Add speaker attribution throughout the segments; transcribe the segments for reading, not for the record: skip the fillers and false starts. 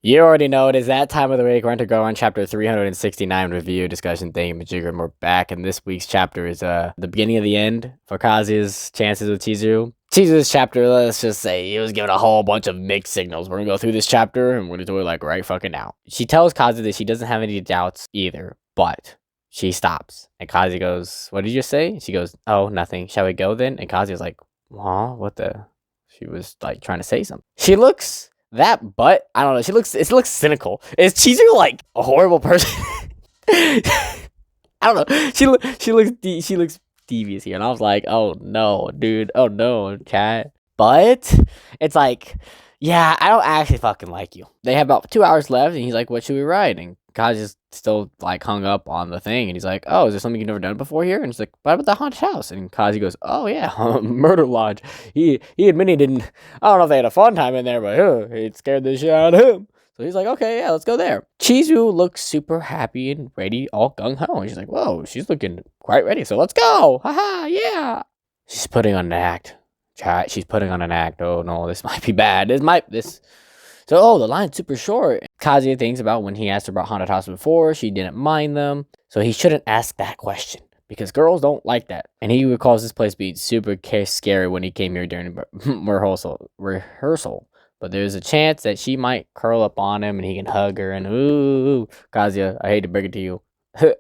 Speaker 1: You already know it is that time of the week. We're going to go on chapter 369 review, discussion, thing, majigger, and we're back. And this week's chapter is the beginning of the end for Kazuya's chances with Chizuru. Chizuru's chapter, let's just say, he was given a whole bunch of mixed signals. We're going to go through this chapter, and we're going to do it like right fucking now. She tells Kazuya that she doesn't have any doubts either, but she stops. And Kazuya goes, "What did you say?" She goes, "Oh, nothing. Shall we go then?" And Kazuya's like, "Huh? What the?" She was like trying to say something. She looks that butt, I don't know. It looks cynical. Is Chizuru like a horrible person? I don't know. She looks devious here, and I was like, oh no, dude. Oh no, chat. But it's like, yeah, I don't actually fucking like you. They have about 2 hours left, and he's like, "What should we write?" And Kazu's still like hung up on the thing, and he's like, "Oh, is there something you've never done before here?" And she's like, "What about the haunted house?" And Kazu goes, "Oh yeah, murder lodge." He admitted he didn't. I don't know if they had a fun time in there, but it scared the shit out of him. So he's like, "Okay, yeah, let's go there." Chizuru looks super happy and ready, all gung ho, and she's like, "Whoa, she's looking quite ready. So let's go, haha, yeah." She's putting on an act. Chat, she's putting on an act. Oh no, this might be bad. So, the line's super short. Kazuya thinks about when he asked her about haunted houses before. She didn't mind them. So he shouldn't ask that question because girls don't like that. And he recalls this place being super scary when he came here during rehearsal. But there's a chance that she might curl up on him and he can hug her and ooh, Kazuya, I hate to break it to you.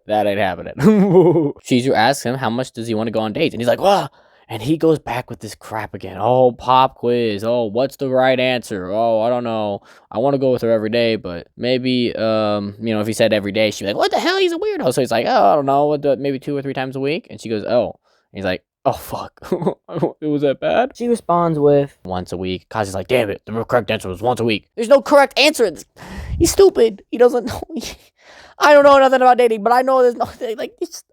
Speaker 1: That ain't happening. Chizuru asks him how much does he want to go on dates. And he's like, "Wow." And he goes back with this crap again. Oh, pop quiz. Oh, what's the right answer? Oh, I don't know. I want to go with her every day, but maybe, if he said every day, she'd be like, "What the hell? He's a weirdo." So he's like, "Oh, I don't know. Maybe 2 or 3 times a week." And she goes, "Oh." And he's like, "Oh, fuck. It was that bad?" She responds with, "Once a week." Kazu's like, "Damn it. The correct answer was once a week." There's no correct answer. He's stupid. He doesn't know. I don't know nothing about dating, but I know there's nothing like this.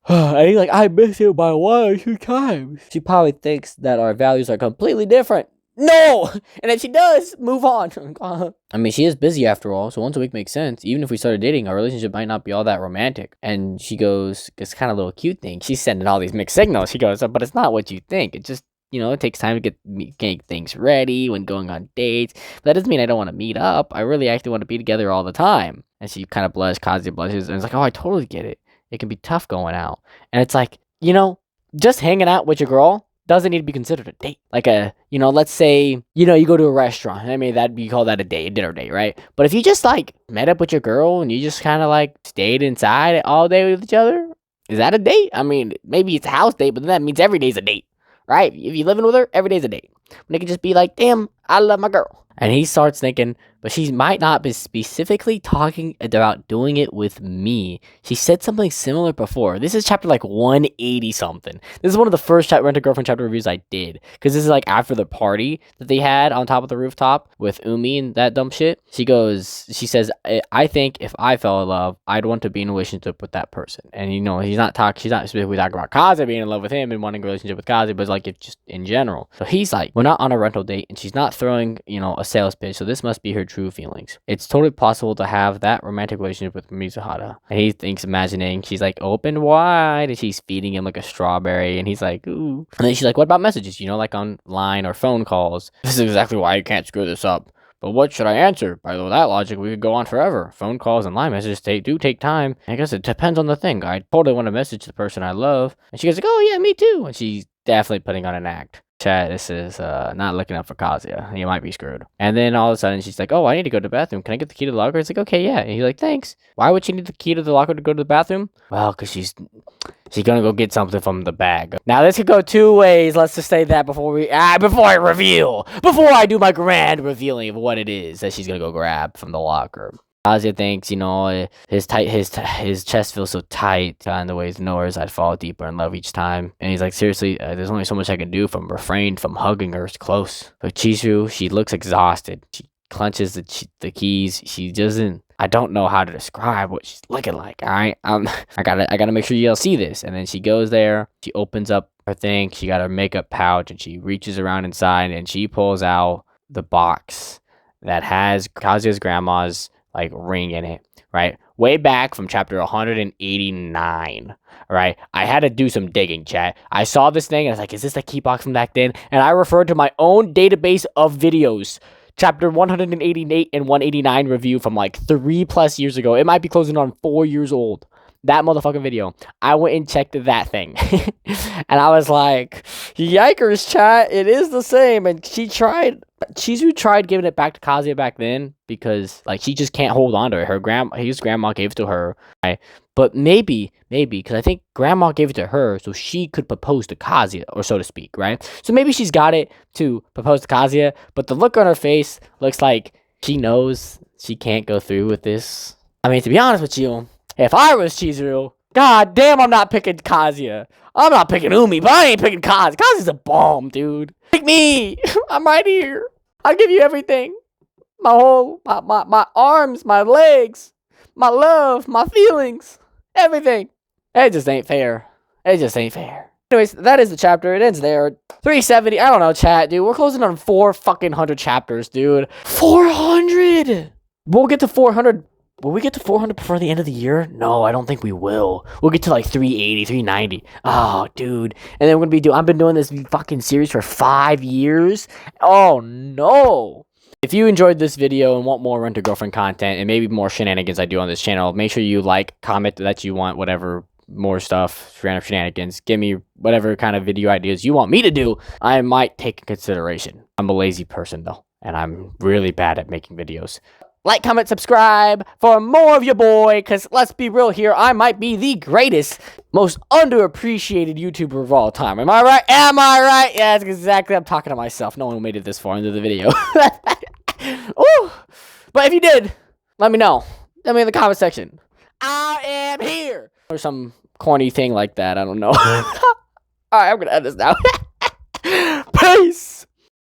Speaker 1: And he's like, "I miss you by 1 or 2 times." She probably thinks that our values are completely different. No! And if she does, move on. I mean, she is busy after all, so once a week makes sense. Even if we started dating, our relationship might not be all that romantic. And she goes, it's kind of a little cute thing. She's sending all these mixed signals. She goes, "But it's not what you think. It just, it takes time to get things ready when going on dates. But that doesn't mean I don't want to meet up. I really actually want to be together all the time." And she kind of Kazuya blushes, and it's like, "Oh, I totally get it. It can be tough going out." And it's like, just hanging out with your girl doesn't need to be considered a date. Like let's say, you go to a restaurant. I mean, you call that a date, a dinner date, right? But if you just like met up with your girl and you just kind of like stayed inside all day with each other, is that a date? I mean, maybe it's a house date, but then that means every day's a date, right? If you're living with her, every day's a date. And it can just be like, "Damn, I love my girl." And he starts thinking, but she might not be specifically talking about doing it with me. She said something similar before. This is chapter like 180 something. This is one of the first Rent-A-Girlfriend chapter reviews I did. Because this is like after the party that they had on top of the rooftop with Umi and that dumb shit. She says, "I think if I fell in love, I'd want to be in a relationship with that person." And she's not specifically talking about Kazuya being in love with him and wanting a relationship with Kazuya, but it's like, it's just in general. So he's like, we're not on a rental date and she's not throwing, a sales pitch, so this must be her true feelings. It's totally possible to have that romantic relationship with Mizuhara. And he thinks, imagining she's like open wide and she's feeding him like a strawberry, and he's like, "Ooh." And then she's like, "What about messages, like online or phone calls?" This is exactly why you can't screw this up. "But what should I answer? By that logic, we could go on forever. Phone calls and line messages do take time. I guess it depends on the thing. I totally want to message the person I love." And she goes like, "Oh yeah, me too." And she's definitely putting on an act. Chat, this is not looking up for Kazuya. You might be screwed. And then all of a sudden she's like, "Oh, I need to go to the bathroom. Can I get the key to the locker?" It's like, "Okay, yeah." And he's like, "Thanks." Why would she need the key to the locker to go to the bathroom? Well, because she's gonna go get something from the bag. Now this could go 2 ways. Let's just say that before I do my grand revealing of what it is that she's gonna go grab from the locker. Kazuya thinks, his chest feels so tight, and the way his nose, I'd fall deeper in love each time. And he's like, seriously, there's only so much I can do from refrain from hugging her close. But Chizuru, she looks exhausted. She clenches the keys. She doesn't. I don't know how to describe what she's looking like. All right, I gotta make sure y'all see this. And then she goes there. She opens up her thing. She got her makeup pouch, and she reaches around inside, and she pulls out the box that has Kazuya's grandma's like ring in it, right? Way back from chapter 189, right? I had to do some digging, chat. I saw this thing and I was like, is this the key box from back then? And I referred to my own database of videos chapter 188 and 189 review from like 3+ years ago. It might be closing on 4 years old. That motherfucking video. I went and checked that thing. And I was like, yikers, chat. It is the same. And Chizuru tried giving it back to Kazuya back then because like she just can't hold on to it. His grandma gave it to her. Right? But maybe, because I think grandma gave it to her so she could propose to Kazuya, or so to speak, right? So maybe she's got it to propose to Kazuya, but the look on her face looks like she knows she can't go through with this. I mean, to be honest with you, if I was Chizuru, god damn, I'm not picking Kazuya. I'm not picking Umi, but I ain't picking Kazuya. Kazuya's a bomb, dude. Pick me. I'm right here. I'll give you everything. My arms, my legs, my love, my feelings, everything. It just ain't fair. It just ain't fair. Anyways, that is the chapter. It ends there. 370. I don't know, chat, dude. We're closing on 400 chapters, dude. 400. We'll get to 400. Will we get to 400 before the end of the year? No, I don't think we will. We'll get to like 380, 390. Oh, dude. And then we're going to be I've been doing this fucking series for 5 years. Oh, no. If you enjoyed this video and want more Rent a Girlfriend content and maybe more shenanigans I do on this channel, make sure you like, comment that you want whatever more stuff, random shenanigans. Give me whatever kind of video ideas you want me to do. I might take in consideration. I'm a lazy person, though, and I'm really bad at making videos. Like, comment, subscribe for more of your boy, because let's be real here, I might be the greatest, most underappreciated YouTuber of all time. Am I right? Am I right? Yeah, that's exactly, I'm talking to myself. No one made it this far into the video. Ooh. But if you did, let me know. Let me in the comment section. I am here. Or some corny thing like that, I don't know. Alright, I'm gonna end this now.